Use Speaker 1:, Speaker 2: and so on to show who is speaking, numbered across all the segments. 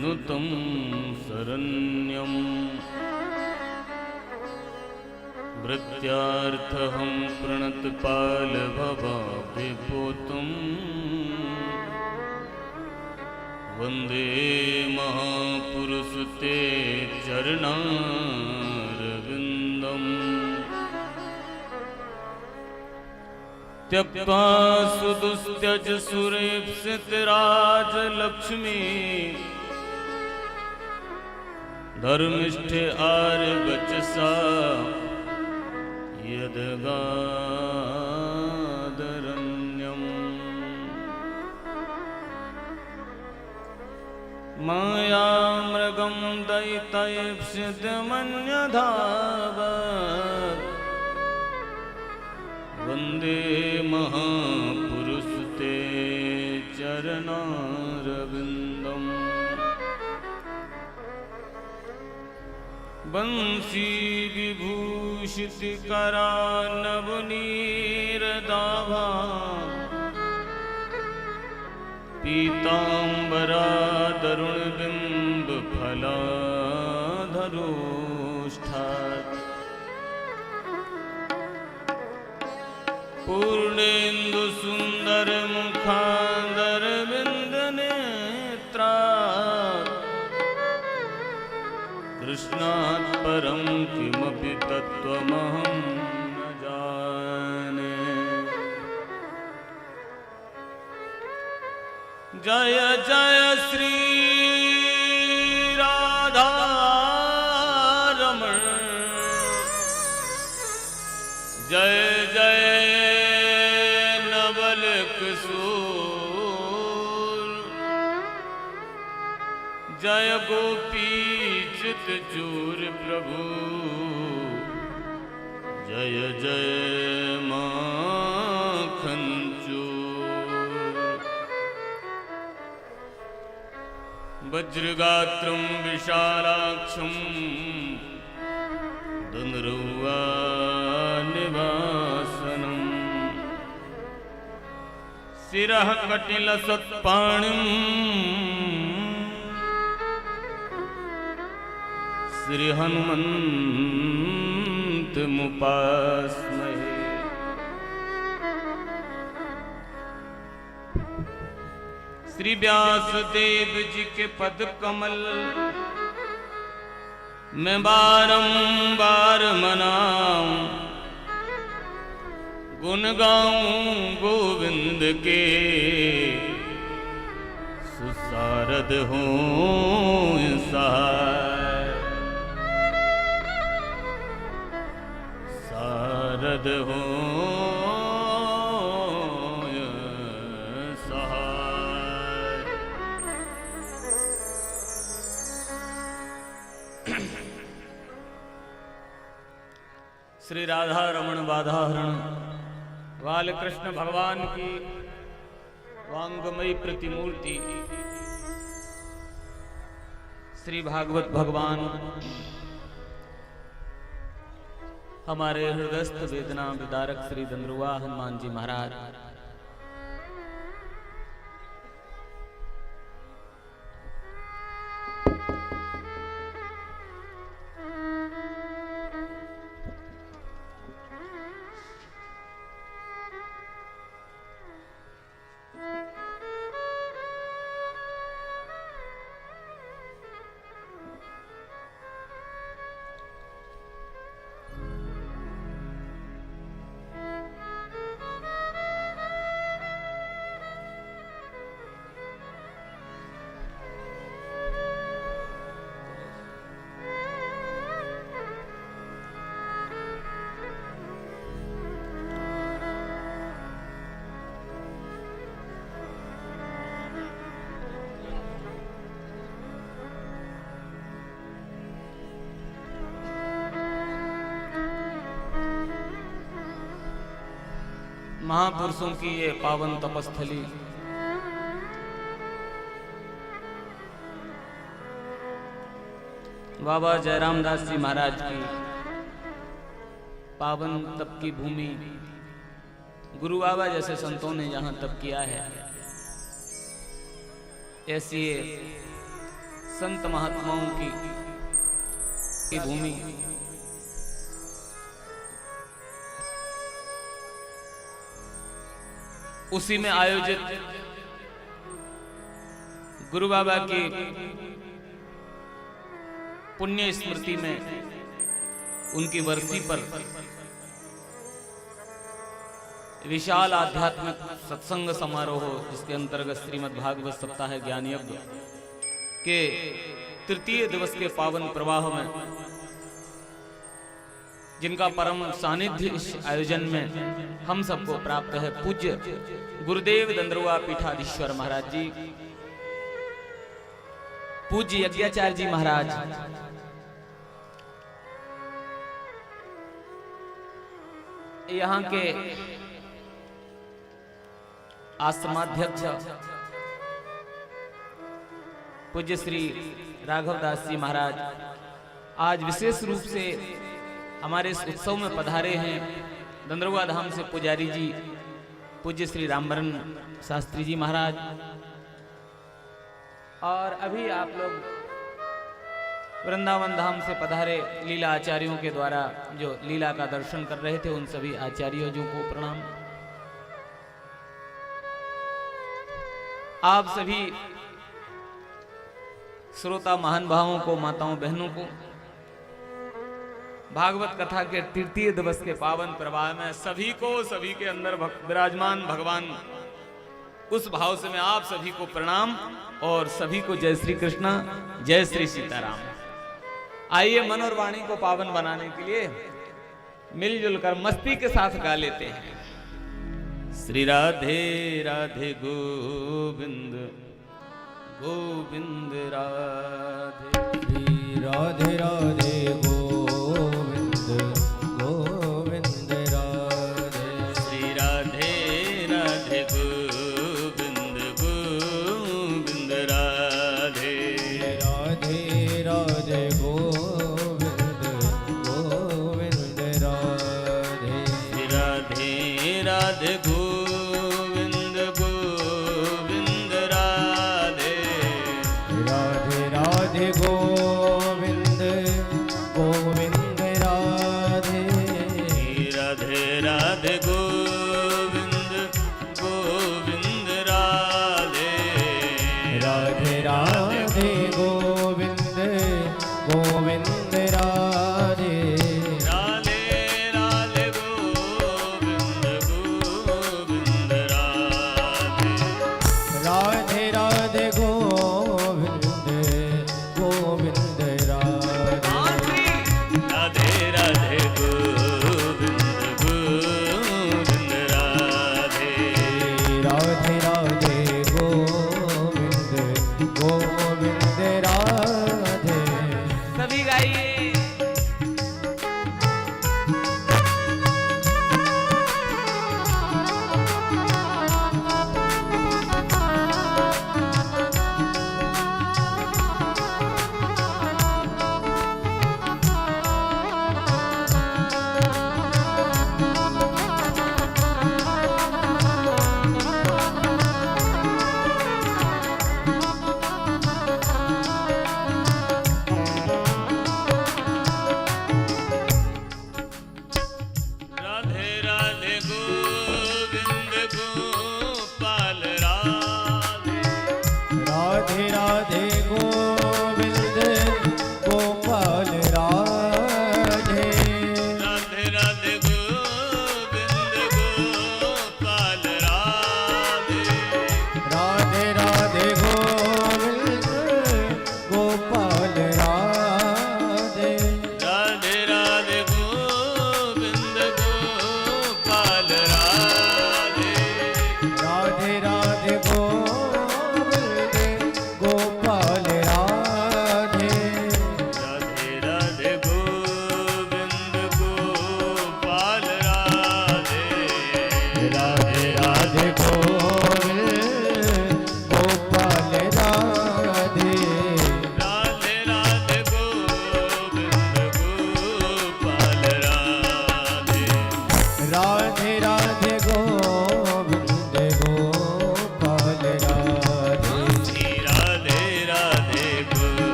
Speaker 1: नुतं शरण्यम् वृत्यार्थहं प्रणतपालभवाब्धिपोतम् वन्दे महापुरुषते चरणारविन्दम् त्यक्त्वा सुदुस्त्यज सुरेप्सितराजलक्ष्मी धर्मिष्ठ आर्यवचसा यदगादरण्यम् मायामृगं दयितैप्सितमन्यधावत् वन्दे महापुरुषते चरणारविन्दम् बंसी विभूषितकरानवनीरदाभा पीताम्बरादरुणबिम्बफलाधरोष्ठात् पूर्णेन्दुसुन्दरमुखादरविन्दनेत्रात् कृष्णात् परं किमपि तत्त्वमहं न जाने। जय जय श्री राधा रमण जय जय नवल किशोर जय गोपी चितचूर प्रभु जय जय माखन चोर। वज्रगात्रं विशालाक्षं धनुर्वानिवासनं शिरः कटिलसत्पाणिम् श्री हनुमन्तमुपास्महे। श्री व्यासदेव जी के पद कमल मैं बारंबार मनाऊं गुण गाऊं गोविंद के सुसारद हों सहाय सारद हों श्री राधा रमण बाधाहरण बालकृष्ण भगवान की वांगमयी प्रतिमूर्ति श्री भागवत भगवान हमारे हृदयस्थ वेदना विदारक श्री धनरुआ हनुमान जी महाराज महापुरुषों की ये पावन तपस्थली बाबा जयराम दास जी महाराज की पावन तप की भूमि, गुरु बाबा जैसे संतों ने जहां तप किया है, ऐसी संत महात्माओं की भूमि, उसी में आयोजित गुरु बाबा की पुण्य स्मृति में उनकी वर्षी पर विशाल आध्यात्मिक सत्संग समारोह, जिसके अंतर्गत श्रीमद् भागवत सप्ताह ज्ञान यज्ञ के तृतीय दिवस के पावन प्रवाह में, जिनका परम सानिध्य इस आयोजन में हम सबको प्राप्त है, पूज्य गुरुदेव दंद्रुआ पीठाधीश्वर महाराज जी, पूज्य यज्ञाचार्य जी महाराज, यहाँ के आश्रमाध्यक्ष पूज्य श्री राघवदास जी महाराज आज विशेष रूप से हमारे इस उत्सव में पधारे हैं। दंद्रुआ धाम से पुजारी जी पूज्य श्री रामबरन शास्त्री जी महाराज, और अभी आप लोग वृंदावन धाम से पधारे लीला आचार्यों के द्वारा जो लीला का दर्शन कर रहे थे, उन सभी आचार्यों को प्रणाम। आप सभी श्रोता महानुभावों को, माताओं बहनों को भागवत कथा के तृतीय दिवस के पावन प्रवाह में सभी के अंदर विराजमान भगवान, उस भाव से मैं आप सभी को प्रणाम और सभी को जय श्री कृष्णा, जय श्री सीताराम। आइए मन और वाणी को पावन बनाने के लिए मिलजुल कर मस्ती के साथ गा लेते हैं। श्री राधे राधे गोविंद गोविंद राधे,
Speaker 2: श्री राधे राधे गोविंद गोविंद राधे,
Speaker 1: श्री राधे राधे गोविंद गोविंद राधे,
Speaker 2: राधे राधे गोविंद गोविंद राधे,
Speaker 1: राधे राधे गोविंद गोविंद राधे,
Speaker 2: राधे राधे गोविंद गोविंद राधे,
Speaker 1: राधे राधे गोविंद गोविंद राधे,
Speaker 2: राधे राधे गोविंद गोविंद राधे,
Speaker 1: राधे राधे गोविंद गोविंद राधे,
Speaker 2: राधे राधे गोविंद गोविंद राधे,
Speaker 1: राधे राधे गोविंद गोविंद राधे,
Speaker 2: राधे राधे गोविंद गोविंद राधे।
Speaker 1: सभी गाइए।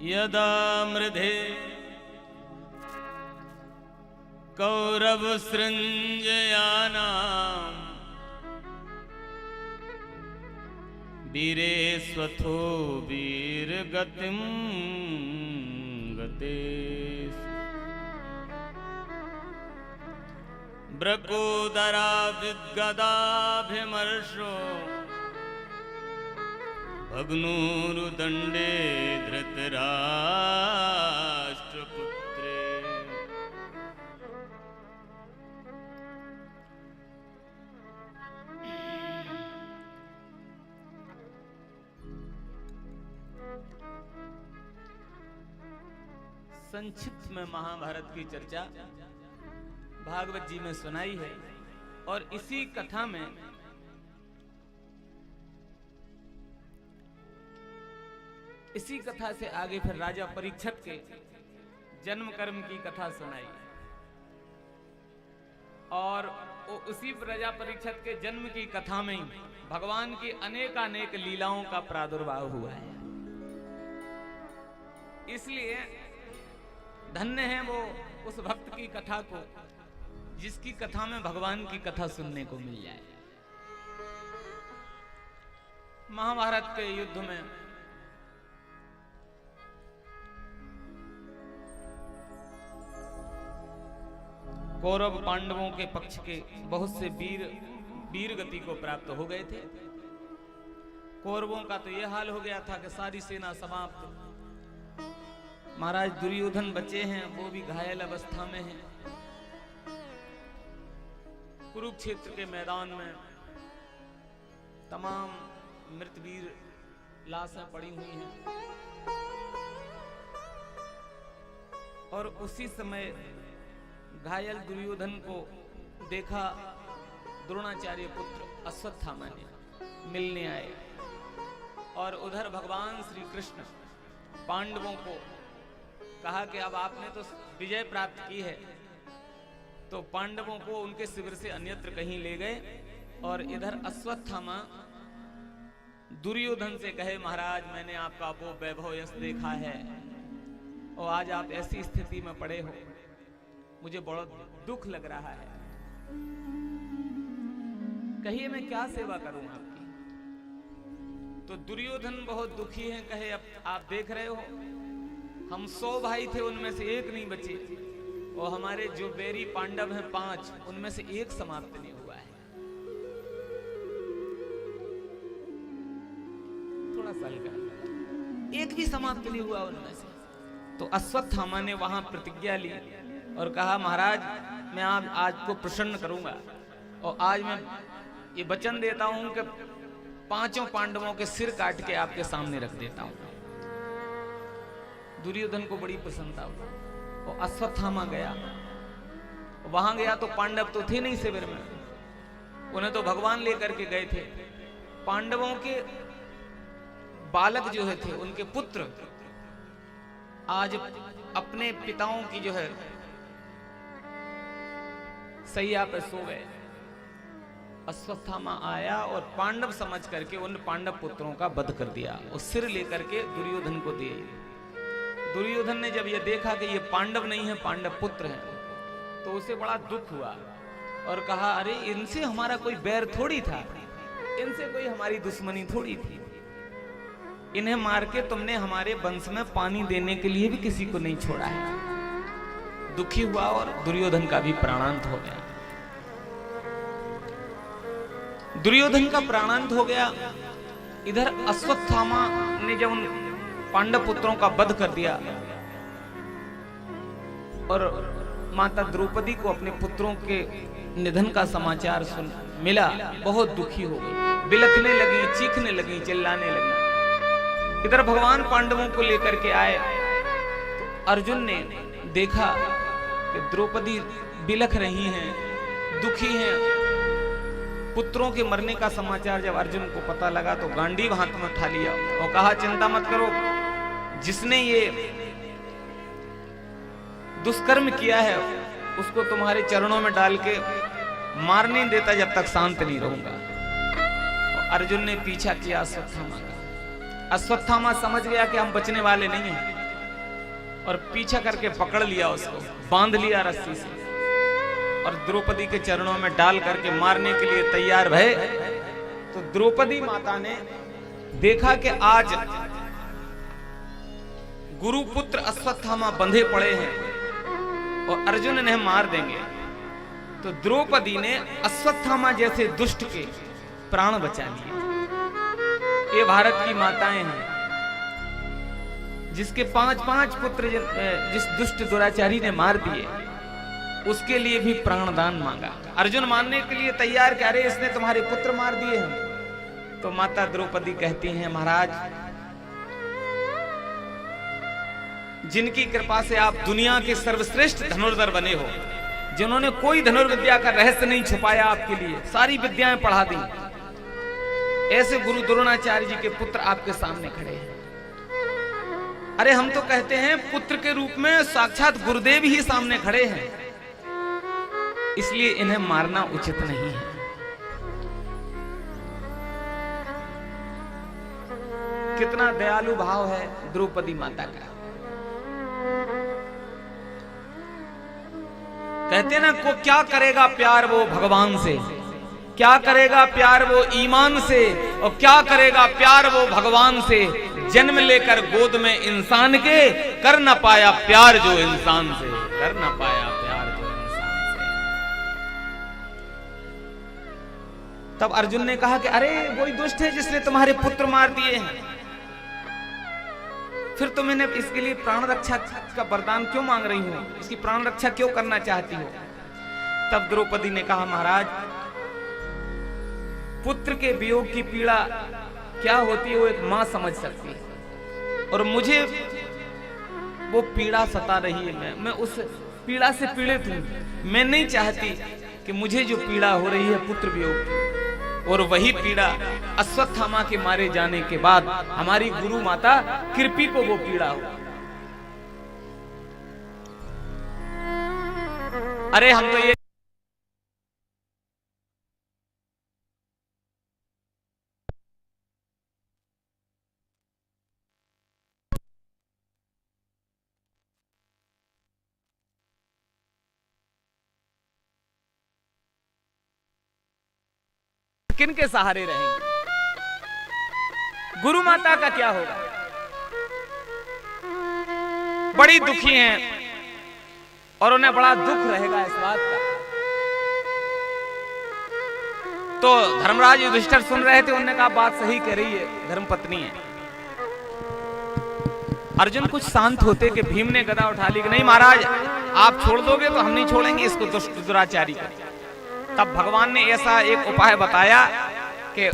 Speaker 1: यदा मृधे कौरव सृञ्जयानाम् वीरे स्वथो वीरगतिं गते ब्रकोदरा विद्गदाभिमर्शो भग्नोरुदण्डे धृतराष्ट्रपुत्रे संक्षिप्त में महाभारत की चर्चा भागवत जी में सुनाई है और इसी कथा में इसी कथा से आगे फिर राजा परीक्षित के जन्म कर्म की कथा सुनाई और उसी राजा परीक्षित के जन्म की कथा में ही भगवान की अनेक लीलाओं का प्रादुर्भाव हुआ है। इसलिए धन्य है वो उस भक्त की कथा को जिसकी कथा में भगवान की कथा सुनने को मिल जाए। महाभारत के युद्ध में कौरव पांडवों के पक्ष के बहुत से वीर गति को प्राप्त हो गए थे। कौरवों का तो यह हाल हो गया था कि सारी सेना समाप्त, महाराज दुर्योधन बचे हैं, वो भी घायल अवस्था में हैं। कुरुक्षेत्र के मैदान में तमाम मृतवीर लाशें पड़ी हुई हैं और उसी समय घायल दुर्योधन को देखा द्रोणाचार्य पुत्र अश्वत्थामा ने, मिलने आए और उधर भगवान श्री कृष्ण पांडवों को कहा कि अब आपने तो विजय प्राप्त की है, तो पांडवों को उनके शिविर से अन्यत्र कहीं ले गए और इधर अश्वत्थामा दुर्योधन से कहे महाराज मैंने आपका वो वैभव यश देखा है और आज आप ऐसी स्थिति में पड़े हो, मुझे बहुत दुख लग रहा है, कहिए मैं क्या सेवा करूं आपकी। तो दुर्योधन बहुत दुखी है, कहे अब आप देख रहे हो हम 100 भाई थे, उनमें से एक नहीं बचे और हमारे जो बैरी पांडव हैं 5, उनमें से एक समाप्त नहीं हुआ है। थोड़ा सा हल्का, एक भी समाप्त नहीं हुआ उनमें से। तो अश्वत्थामा ने वहां प्रतिज्ञा ली और कहा महाराज मैं आज को प्रसन्न करूंगा और आज मैं ये वचन देता हूं कि 5 पांडवों के सिर काट के आपके सामने रख देता हूं। दुर्योधन को बड़ी प्रसन्नता हुई और अश्वत्थामा गया, वहां गया तो पांडव तो थे नहीं शिविर में, उन्हें तो भगवान लेकर के गए थे। पांडवों के बालक जो थे उनके पुत्र आज अपने पिताओं की जो है सैया पे सो गए। अश्वत्थामा आया और पांडव समझ करके उन पांडव पुत्रों का वध कर दिया और सिर लेकर के दुर्योधन को दिए। दुर्योधन ने जब ये देखा कि ये पांडव नहीं है पांडव पुत्र हैं, तो उसे बड़ा दुख हुआ और कहा अरे इनसे हमारा कोई बैर थोड़ी था, इनसे कोई हमारी दुश्मनी थोड़ी थी, इन्हें मार के तुमने हमारे वंश में पानी देने के लिए भी किसी को नहीं छोड़ा है। दुखी हुआ और दुर्योधन का भी प्राणांत हो गया। दुर्योधन का प्राणांत हो गया। इधर अश्वत्थामा ने जब उन पांडव पुत्रों का वध कर दिया और माता द्रौपदी को अपने पुत्रों के निधन का समाचार मिला, बहुत दुखी हो गई, बिलखने लगी, चीखने लगी, चिल्लाने लगी। इधर भगवान पांडवों को लेकर के आए तो अर्जुन ने देखा कि द्रौपदी बिलख रही हैं, दुखी हैं। पुत्रों के मरने का समाचार जब अर्जुन को पता लगा तो गांडीव हाथ में उठा लिया और कहा चिंता मत करो, जिसने ये दुष्कर्म किया है उसको तुम्हारे चरणों में डाल के मार नहीं देता जब तक शांत नहीं रहूंगा। अर्जुन ने पीछा किया अश्वत्थामा का। अश्वत्थामा समझ गया कि हम बचने वाले नहीं हैं, और पीछा करके पकड़ लिया उसको, बांध लिया रस्सी से और द्रौपदी के चरणों में डाल करके मारने के लिए तैयार भये। तो द्रौपदी माता ने देखा कि आज गुरुपुत्र अश्वत्थामा बंधे पड़े हैं और अर्जुन इन्हें मार देंगे। तो द्रौपदी ने अश्वत्थामा जैसे दुष्ट के प्राण बचा लिए। ये भारत की माताएं हैं जिसके 5-5 पुत्र जिस दुष्ट दुराचारी ने मार दिए, उसके लिए भी प्राणदान मांगा। अर्जुन मानने के लिए तैयार, कह रहे इसने तुम्हारे पुत्र मार दिए हैं। तो माता द्रौपदी कहती हैं, महाराज जिनकी कृपा से आप दुनिया के सर्वश्रेष्ठ धनुर्धर बने हो, जिन्होंने कोई धनुर्विद्या का रहस्य नहीं छुपाया आपके लिए, सारी विद्याएं पढ़ा दी, ऐसे गुरु द्रोणाचार्य जी के पुत्र आपके सामने खड़े हैं। अरे हम तो कहते हैं पुत्र के रूप में साक्षात गुरुदेव ही सामने खड़े हैं, इसलिए इन्हें मारना उचित नहीं है। कितना दयालु भाव है द्रौपदी माता का। कहते ना, को क्या करेगा प्यार वो भगवान से, क्या करेगा प्यार वो ईमान से, और क्या करेगा प्यार वो भगवान से। जन्म लेकर गोद में इंसान के, कर न पाया प्यार जो इंसान से, कर न पाया प्यार जो इंसान से। तब अर्जुन ने कहा कि अरे वही दुष्ट है जिसने तुम्हारे पुत्र मार दिए हैं, फिर तुम इन्हें इसके लिए प्राण रक्षा का वरदान क्यों मांग रही हो, इसकी प्राण रक्षा क्यों करना चाहती हो। तब द्रौपदी ने कहा, महाराज पुत्र के वियोग की पीड़ा क्या होती है वो एक मां समझ सकती है, और मुझे वो पीड़ा सता रही है, मैं उस पीड़ा से पीड़ित हूं। मैं नहीं चाहती कि मुझे जो पीड़ा हो रही है पुत्र वियोग की, और वही पीड़ा अश्वत्थामा के मारे जाने के बाद हमारी गुरु माता कृपी को वो पीड़ा हो। अरे हम तो ये किन के सहारे रहेंगे, गुरु माता का क्या होगा। बड़ी दुखी हैं और उन्हें बड़ा दुख रहेगा इस बात का। तो धर्मराज युधिष्ठिर सुन रहे थे, उन्होंने कहा बात सही कह रही है, धर्मपत्नी है। अर्जुन कुछ शांत होते कि भीम ने गदा उठा ली कि नहीं महाराज आप छोड़ दोगे तो हम नहीं छोड़ेंगे इसको दुष्ट दुराचारी को। तब भगवान ने ऐसा एक उपाय बताया कि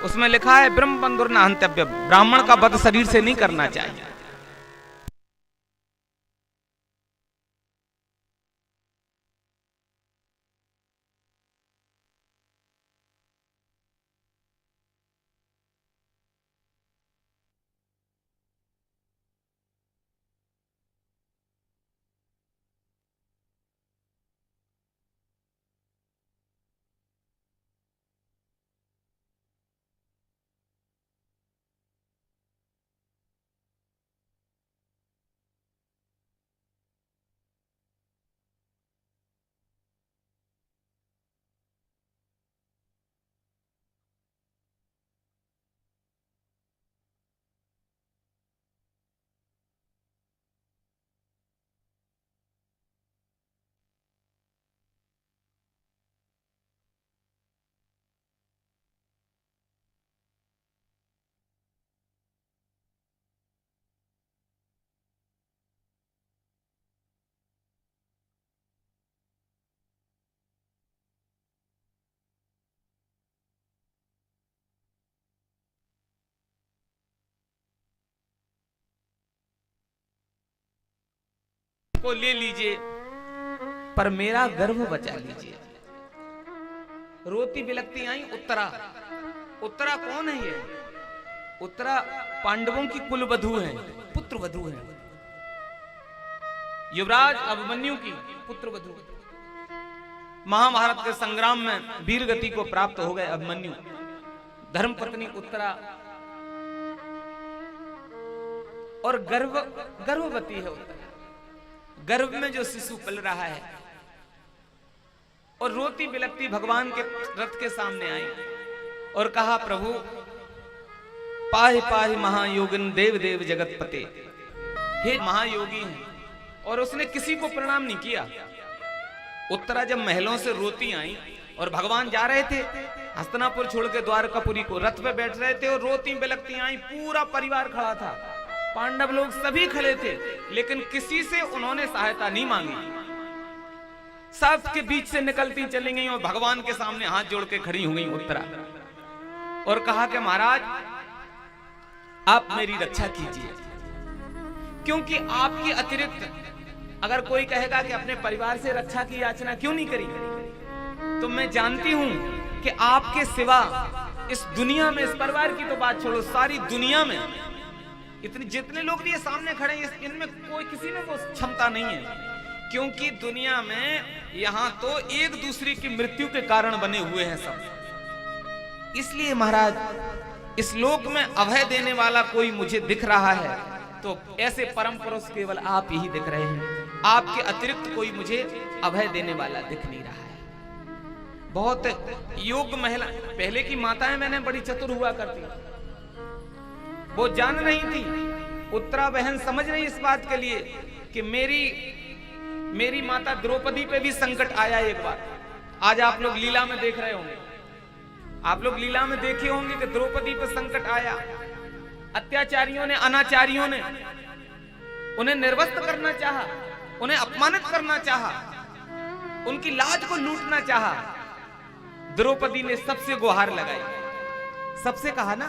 Speaker 1: उसमें लिखा है ब्रह्म बंधुर न हंतव्य, ब्राह्मण का वध शरीर से नहीं करना चाहिए। को ले लीजिए पर मेरा गर्भ बचा लीजिए। रोती बिलकती आई उत्तरा। उत्तरा कौन है ये? उत्तरा पांडवों की कुल वधू है, पुत्र वधू है, युवराज अभिमन्यु की पुत्र वधू। महाभारत के संग्राम में वीर गति को प्राप्त हो गए अभिमन्यु। धर्मपत्नी उत्तरा और गर्भवती है उत्तरा। गर्भ में जो शिशु पल रहा है और रोती बिलखती भगवान के रथ के सामने आई और कहा, प्रभु पाहि पाहि महायोगिन देव देव जगतपते। हे महायोगी हैं, और उसने किसी को प्रणाम नहीं किया। उत्तरा जब महलों से रोती आई और भगवान जा रहे थे हस्तिनापुर छोड़ के द्वारकापुरी को, रथ पे बैठ रहे थे और रोती बिलखती आई, पूरा परिवार खड़ा था, पांडव लोग सभी खड़े थे, लेकिन किसी से उन्होंने सहायता नहीं मांगी। सब के बीच से निकलती चली गई और भगवान के सामने हाथ जोड़ के खड़ी हो गई उत्तरा और कहा कि महाराज आप मेरी रक्षा कीजिए, क्योंकि आपकी अतिरिक्त अगर कोई कहेगा कि अपने परिवार से रक्षा की याचना क्यों नहीं करी, तो मैं जानती हूं कि आपके सिवा इस दुनिया में, इस परिवार की तो बात छोड़ो, सारी दुनिया में इतने जितने लोग भी ये सामने खड़े हैं, इनमें कोई किसी में वो क्षमता नहीं है, क्योंकि दुनिया में यहां तो एक दूसरे की मृत्यु के कारण बने हुए हैं सब। इसलिए महाराज इस लोक में अभय देने वाला कोई मुझे दिख रहा है तो ऐसे परम पुरुष केवल आप ही दिख रहे हैं, आपके अतिरिक्त कोई मुझे अभय देने वाला दिख नहीं रहा है। बहुत योग्य महिला, पहले की माताएं मैंने बड़ी चतुर हुआ करती, वो जान रही थी, उत्तरा बहन समझ रही इस बात के लिए कि मेरी माता द्रौपदी पे भी संकट आया एक बार। आज आप लोग लीला में देख रहे होंगे, आप लोग लीला में देखे होंगे कि द्रौपदी पे संकट आया, अत्याचारियों ने, अनाचारियों ने उन्हें निर्वस्त्र करना चाहा, उन्हें अपमानित करना चाहा, उनकी लाज को लूटना चाहा। द्रौपदी ने सबसे गुहार लगाई, सबसे कहा ना,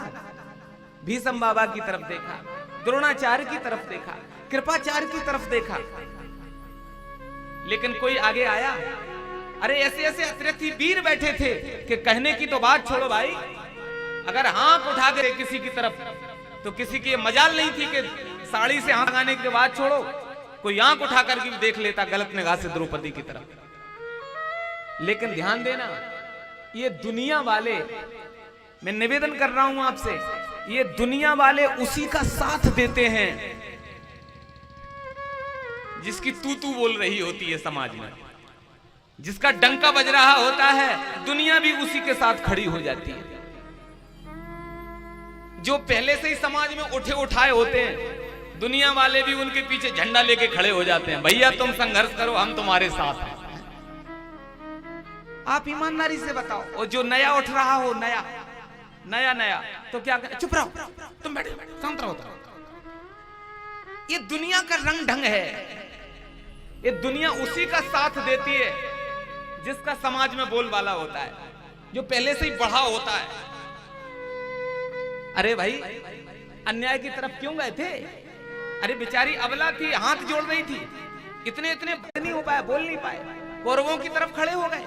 Speaker 1: भीष्म बाबा की तरफ देखा, द्रोणाचार्य की तरफ देखा, कृपाचार्य की तरफ देखा, लेकिन कोई आगे आया? अरे ऐसे ऐसे अतिरिक्त वीर बैठे थे कि कहने की तो बात छोड़ो भाई, अगर हाथ उठा के किसी की तरफ तो किसी की मजाल नहीं थी कि साड़ी से हाथ लगाने के बाद छोड़ो, कोई आंख उठा करके भी देख लेता गलत निगाह से द्रौपदी की तरफ। लेकिन ध्यान देना, ये दुनिया वाले, मैं निवेदन कर रहा हूं आपसे, ये दुनिया वाले उसी का साथ देते हैं जिसकी तू तू बोल रही होती है समाज में, जिसका डंका बज रहा होता है, दुनिया भी उसी के साथ खड़ी हो जाती है। जो पहले से ही समाज में उठे उठाए होते हैं, दुनिया वाले भी उनके पीछे झंडा लेके खड़े हो जाते हैं, भैया तुम संघर्ष करो, हम तुम्हारे साथ हैं। आप ईमानदारी से बताओ, और जो नया उठ रहा हो, नया तो क्या करें? चुप रहो, तुम बैठो, शांत रहो। ये दुनिया का रंग ढंग है, ये दुनिया उसी का साथ देती है जिसका समाज में बोलबाला होता है, जो पहले से ही बढ़ा होता है। अरे भाई, अन्याय की तरफ क्यों गए थे? अरे बेचारी अबला थी, हाथ जोड़ रही थी, इतने नहीं हो पाए, बोल नहीं पाए, कौरवों की तरफ खड़े हो गए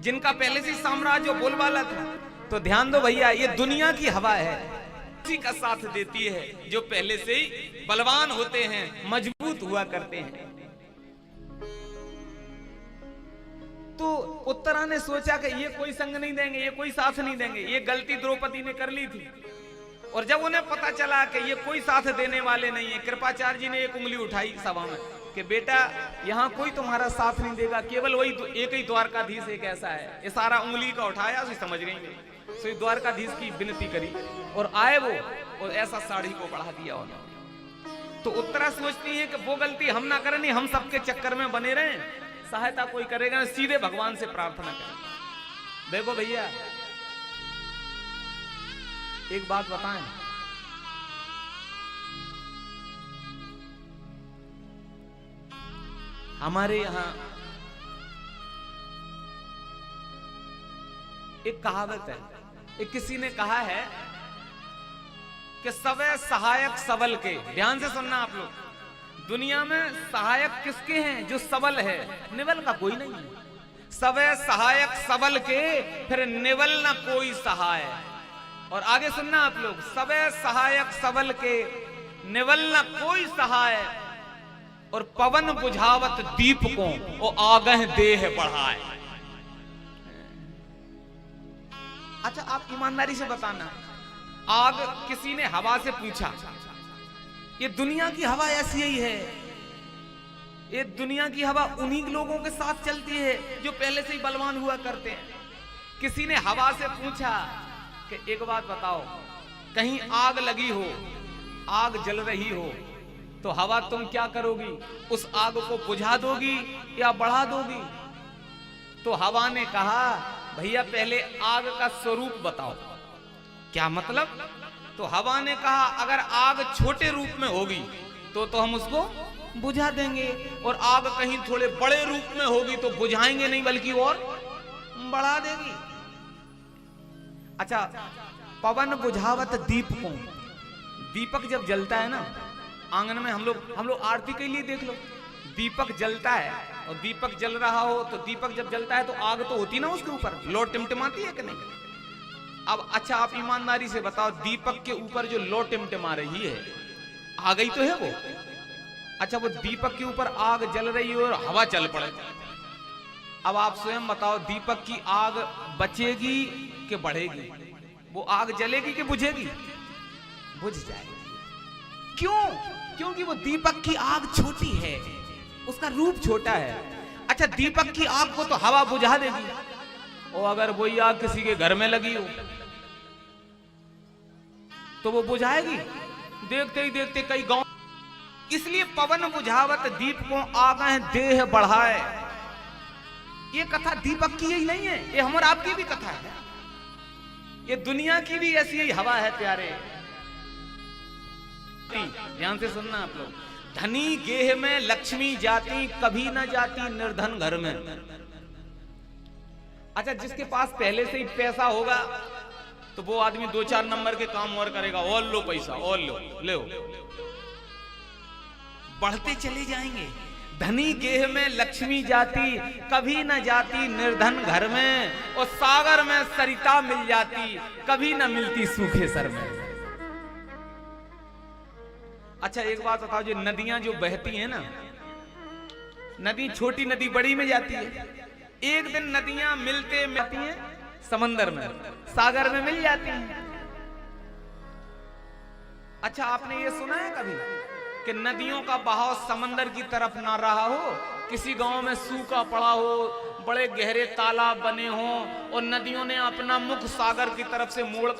Speaker 1: जिनका पहले से साम्राज्य बोलबाला था। तो ध्यान दो भैया, ये दुनिया की हवा है, उसी का साथ देती है जो पहले से ही बलवान होते हैं, मजबूत हुआ करते हैं। तो उत्तरा ने सोचा कि ये कोई संग नहीं देंगे, ये कोई साथ नहीं देंगे, ये गलती द्रौपदी ने कर ली थी। और जब उन्हें पता चला कि ये कोई साथ देने वाले नहीं है, कृपाचार्य जी ने एक उंगली उठाई सभा में कि बेटा यहाँ कोई तुम्हारा साथ नहीं देगा, केवल वही एक ही द्वारकाधीश एक ऐसा है। इशारा उंगली का उठाया, उसे समझ गई, तो द्वारकाधीश की विनती करी और आए वो, और ऐसा साड़ी को बढ़ा दिया उन्होंने। तो उत्तरा सोचती है कि वो गलती हम ना करें, हम सबके चक्कर में बने रहें, सहायता कोई करेगा, सीधे भगवान से प्रार्थना करें। देखो भैया, एक बात बताएं, हमारे यहां एक कहावत है, एक किसी ने कहा है कि सवै सहायक सबल के। ध्यान से सुनना आप लोग, दुनिया में सहायक किसके हैं? जो सबल है, निवल का कोई नहीं है। सवै सहायक सबल के, फिर निवल ना कोई सहाय। और आगे सुनना आप लोग, सवै सहायक सबल के, निवल ना कोई सहाय, और पवन बुझावत दीप को, ओ आगह देह बढ़ाए। अच्छा आप ईमानदारी से बताना, आग किसी ने हवा से पूछा, ये दुनिया की हवा ऐसी ही है, ये दुनिया की हवा उन्हीं लोगों के साथ चलती है जो पहले से ही बलवान हुआ करते हैं। किसी ने हवा से पूछा कि एक बात बताओ, कहीं आग लगी हो, आग जल रही हो, तो हवा तुम क्या करोगी? उस आग को बुझा दोगी या बढ़ा दोगी? तो हवा ने कहा भैया पहले आग का स्वरूप बताओ। क्या मतलब? तो हवा ने कहा अगर आग छोटे रूप में होगी तो हम उसको बुझा देंगे, और आग कहीं थोड़े बड़े रूप में होगी तो बुझाएंगे नहीं बल्कि और बढ़ा देगी। अच्छा, पवन बुझावत दीप को, दीपक जब जलता है ना आंगन में, हम लोग आरती के लिए देख लो, दीपक जलता है और दीपक जल रहा हो तो दीपक जब जलता है तो आग तो होती ना उसके ऊपर, लो टिमटिमाती है कि नहीं? अब अच्छा आप ईमानदारी से बताओ, दीपक के ऊपर जो लो टिमटिमा रही है, आ गई तो है वो। अच्छा वो दीपक के ऊपर आग जल रही है और हवा चल पड़े, अब आप स्वयं बताओ दीपक की आग बचेगी कि बढ़ेगी? वो आग जलेगी कि बुझेगी? बुझ जाएगी। क्यों? क्योंकि वो दीपक की आग छोटी है, उसका रूप छोटा है। अच्छा दीपक की आग को तो हवा बुझा देगी, और अगर वही आग किसी के घर में लगी हो तो वो बुझाएगी? देखते ही देखते कई गांव। इसलिए पवन बुझावत दीप को आगह देह बढ़ाए, ये कथा दीपक की ही नहीं है, ये हमारे आपकी भी कथा है, ये दुनिया की भी ऐसी ही हवा है प्यारे। ध्यान से सुनना आप लोग, धनी गेह में लक्ष्मी जाती, कभी न जाती निर्धन घर में। अच्छा जिसके पास पहले से ही पैसा होगा तो वो आदमी 2-4 नंबर के काम और करेगा, और लो पैसा, और लो बढ़ते चले जाएंगे। धनी गेह में लक्ष्मी जाती, कभी न जाती निर्धन घर में, और सागर में सरिता मिल जाती, कभी न मिलती सूखे सर में। अच्छा एक बात बताओ, जो नदियां जो बहती हैं ना, नदी छोटी नदी बड़ी में जाती है, एक दिन नदियां मिलते मिलती हैं समंदर में, सागर में मिल जाती हैं। अच्छा आपने ये सुना है कभी कि नदियों का बहाव समंदर की तरफ ना रहा हो, किसी गांव में सूखा पड़ा हो, बड़े गहरे तालाब बने हों और नदियों ने अपना मुख सागर की तरफ से मोड़